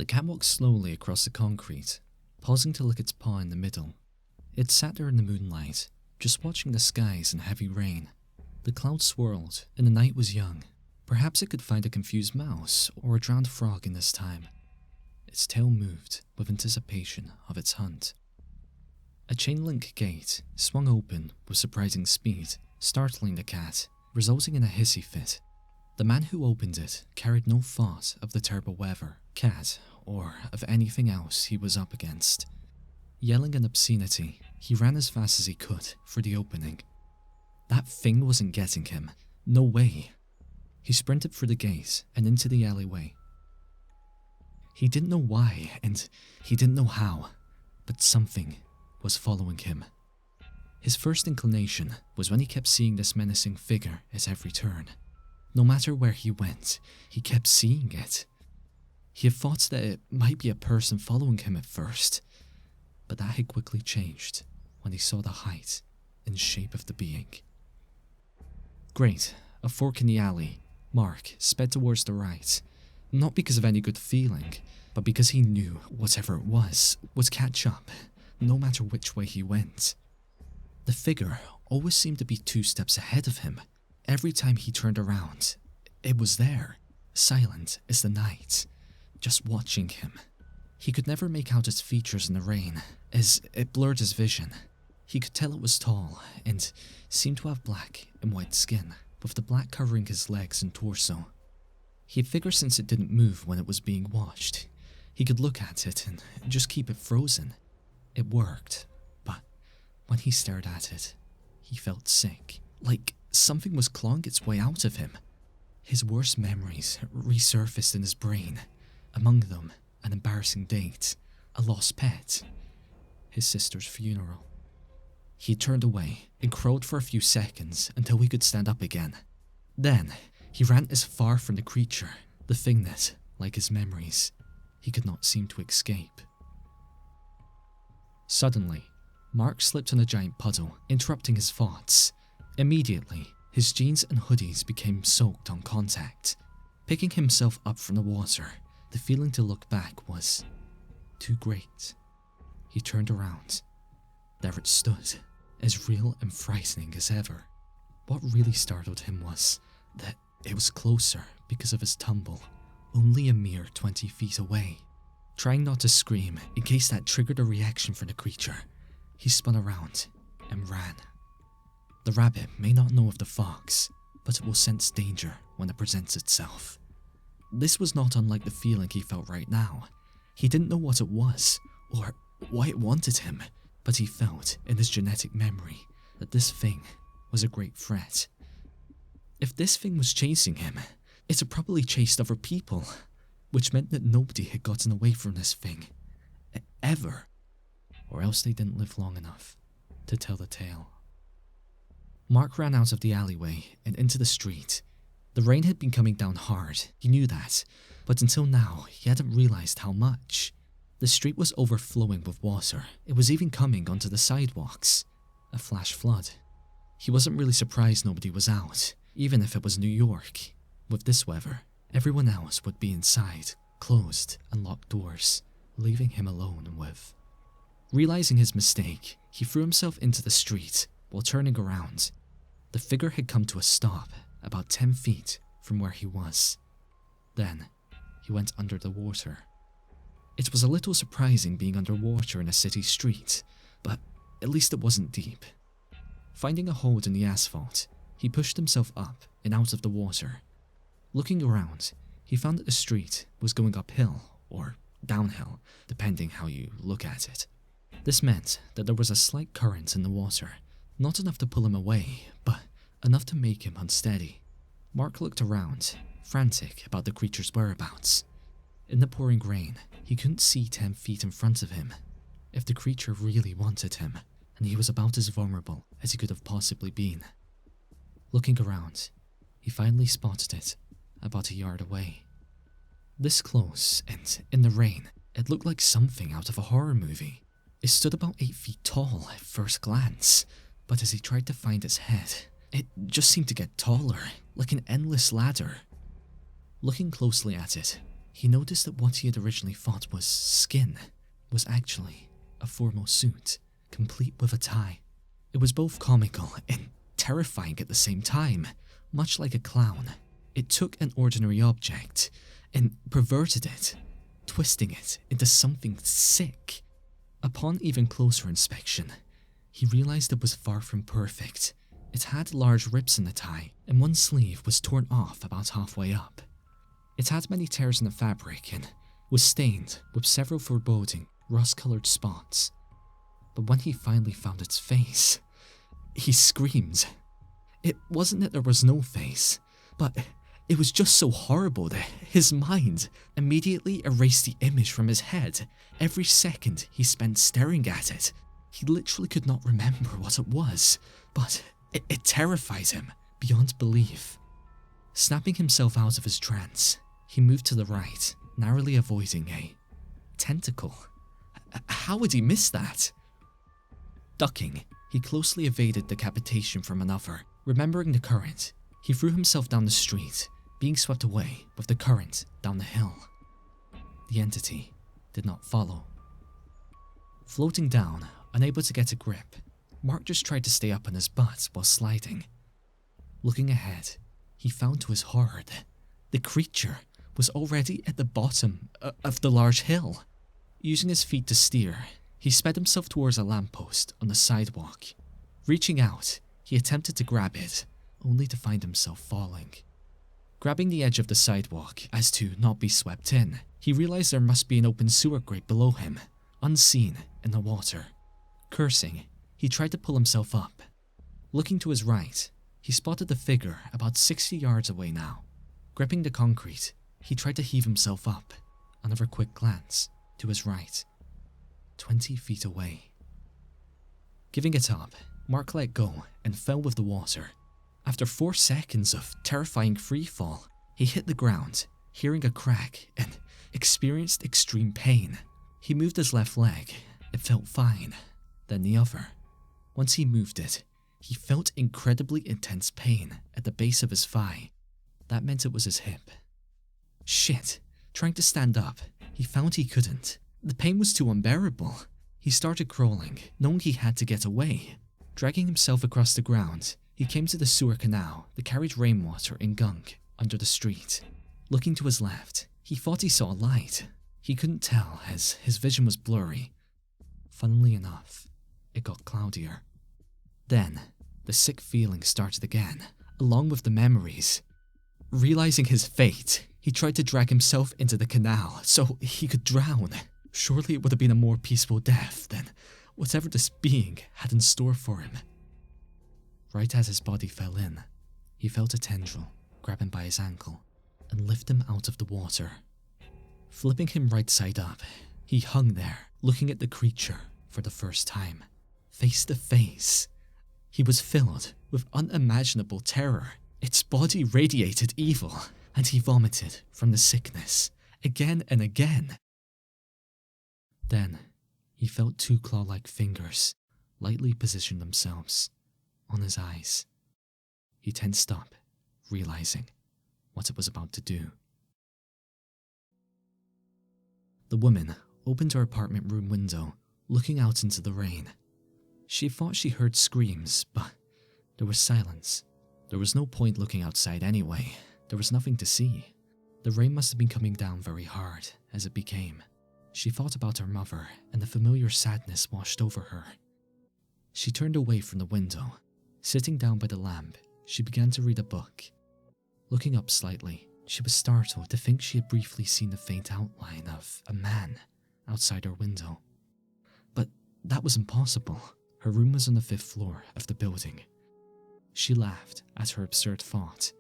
The cat walked slowly across the concrete, pausing to lick its paw in the middle. It sat there in the moonlight, just watching the skies and heavy rain. The clouds swirled, and the night was young. Perhaps it could find a confused mouse or a drowned frog in this time. Its tail moved with anticipation of its hunt. A chain-link gate swung open with surprising speed, startling the cat, resulting in a hissy fit. The man who opened it carried no thought of the terrible weather, cat, or of anything else he was up against. Yelling an obscenity, he ran as fast as he could for the opening. That thing wasn't getting him. No way. He sprinted through the gate and into the alleyway. He didn't know why, and he didn't know how, but something was following him. His first inclination was when he kept seeing this menacing figure at every turn. No matter where he went, he kept seeing it. He had thought that it might be a person following him at first, but that had quickly changed when he saw the height and shape of the being. Great, a fork in the alley, Mark sped towards the right, not because of any good feeling, but because he knew whatever it was would catch up, no matter which way he went. The figure always seemed to be 2 steps ahead of him. Every time he turned around, it was there, silent as the night, just watching him. He could never make out its features in the rain, as it blurred his vision. He could tell it was tall, and seemed to have black and white skin, with the black covering his legs and torso. He had figured since it didn't move when it was being watched, he could look at it and just keep it frozen. It worked, but when he stared at it, he felt sick, like something was clawing its way out of him. His worst memories resurfaced in his brain, among them an embarrassing date, a lost pet, his sister's funeral. He turned away and crawled for a few seconds until he could stand up again. Then, he ran as far from the creature, the thing that, like his memories, he could not seem to escape. Suddenly, Mark slipped on a giant puddle, interrupting his thoughts. Immediately, his jeans and hoodies became soaked on contact. Picking himself up from the water, the feeling to look back was too great. He turned around. There it stood, as real and frightening as ever. What really startled him was that it was closer because of his tumble, only a mere 20 feet away. Trying not to scream in case that triggered a reaction from the creature, he spun around and ran. The rabbit may not know of the fox, but it will sense danger when it presents itself. This was not unlike the feeling he felt right now. He didn't know what it was, or why it wanted him, but he felt in his genetic memory that this thing was a great threat. If this thing was chasing him, it had probably chased other people, which meant that nobody had gotten away from this thing, ever, or else they didn't live long enough to tell the tale. Mark ran out of the alleyway and into the street. The rain had been coming down hard, he knew that, but until now he hadn't realized how much. The street was overflowing with water. It was even coming onto the sidewalks. A flash flood. He wasn't really surprised nobody was out, even if it was New York. With this weather, everyone else would be inside, closed and locked doors, leaving him alone with. Realizing his mistake, he threw himself into the street while turning around. The figure had come to a stop about 10 feet from where he was. Then, he went under the water. It was a little surprising being underwater in a city street, but at least it wasn't deep. Finding a hold in the asphalt, he pushed himself up and out of the water. Looking around, he found that the street was going uphill or downhill, depending how you look at it. This meant that there was a slight current in the water, not enough to pull him away, but enough to make him unsteady. Mark looked around, frantic about the creature's whereabouts. In the pouring rain, he couldn't see 10 feet in front of him. If the creature really wanted him, and he was about as vulnerable as he could have possibly been. Looking around, he finally spotted it, about a yard away. This close, and in the rain, it looked like something out of a horror movie. It stood about 8 feet tall at first glance, but as he tried to find its head, it just seemed to get taller, like an endless ladder. Looking closely at it, he noticed that what he had originally thought was skin was actually a formal suit, complete with a tie. It was both comical and terrifying at the same time. Much like a clown, it took an ordinary object and perverted it, twisting it into something sick. Upon even closer inspection, he realized it was far from perfect. It had large rips in the tie, and one sleeve was torn off about halfway up. It had many tears in the fabric and was stained with several foreboding, rust-colored spots. But when he finally found its face, he screamed. It wasn't that there was no face, but it was just so horrible that his mind immediately erased the image from his head. Every second he spent staring at it, he literally could not remember what it was, but it terrified him beyond belief. Snapping himself out of his trance, he moved to the right, narrowly avoiding a tentacle. How would he miss that? Ducking, he closely evaded decapitation from another. Remembering the current, he threw himself down the street, being swept away with the current down the hill. The entity did not follow. Floating down, unable to get a grip, Mark just tried to stay up on his butt while sliding. Looking ahead, he found to his horror that the creature was already at the bottom of the large hill. Using his feet to steer, he sped himself towards a lamppost on the sidewalk. Reaching out, he attempted to grab it, only to find himself falling. Grabbing the edge of the sidewalk as to not be swept in, he realized there must be an open sewer grate below him, unseen in the water. Cursing, he tried to pull himself up. Looking to his right, he spotted the figure about 60 yards away now. Gripping the concrete, he tried to heave himself up. Another quick glance to his right. 20 feet away. Giving it up, Mark let go and fell with the water. After 4 seconds of terrifying freefall, he hit the ground, hearing a crack, and experienced extreme pain. He moved his left leg. It felt fine. Then the other. Once he moved it, he felt incredibly intense pain at the base of his thigh. That meant it was his hip. Shit. Trying to stand up, he found he couldn't. The pain was too unbearable. He started crawling, knowing he had to get away. Dragging himself across the ground, he came to the sewer canal that carried rainwater and gunk under the street. Looking to his left, he thought he saw a light. He couldn't tell as his vision was blurry. Funnily enough, it got cloudier. Then, the sick feeling started again, along with the memories. Realizing his fate, he tried to drag himself into the canal so he could drown. Surely it would have been a more peaceful death than whatever this being had in store for him. Right as his body fell in, he felt a tendril grab him by his ankle and lift him out of the water. Flipping him right side up, he hung there, looking at the creature for the first time. Face to face. He was filled with unimaginable terror. Its body radiated evil, and he vomited from the sickness, again and again. Then, he felt 2 claw-like fingers lightly position themselves on his eyes. He tensed up, realizing what it was about to do. The woman opened her apartment room window, looking out into the rain. She thought she heard screams, but there was silence. There was no point looking outside anyway. There was nothing to see. The rain must have been coming down very hard as it became. She thought about her mother, and the familiar sadness washed over her. She turned away from the window. Sitting down by the lamp, she began to read a book. Looking up slightly, she was startled to think she had briefly seen the faint outline of a man outside her window. But that was impossible. Her room was on the 5th floor of the building. She laughed at her absurd thought.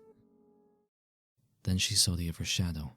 Then she saw the other shadow